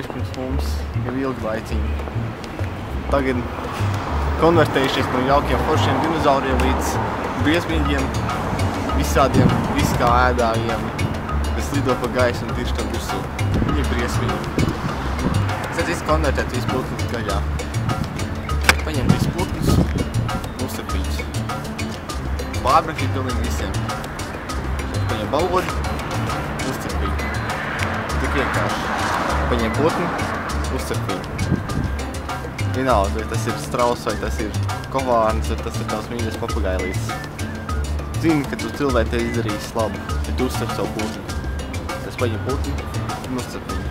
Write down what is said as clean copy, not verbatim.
dzīvojuši pirms mums jau ilgu laiciņu. Tagad konvertējušies no jaukiem foršiem dinozauriem līdz briesmīgiem, visādiem viskā ēdājiem, kas lido pa gaisu un tieši tam virsū. Viņi ir briesmīgi. Es redzu konvertēt visu putnus gaļā. Paņem visu putnus, uzsarpītus. Pārbrakļi pilnīgi visiem. Paņem balodi, uzsarpīt. Tik vienkārši. Paņem putni, uzsarpīt. Vienalga, vai tas ir strauss, vai tas ir kovārns, vai tas ir tavs mīļais papagailītis. Zini, ka tu cilvēki te izdarīsi labu, ja tu uzsver savu putni. Tas paņem putni un uzsver viņu.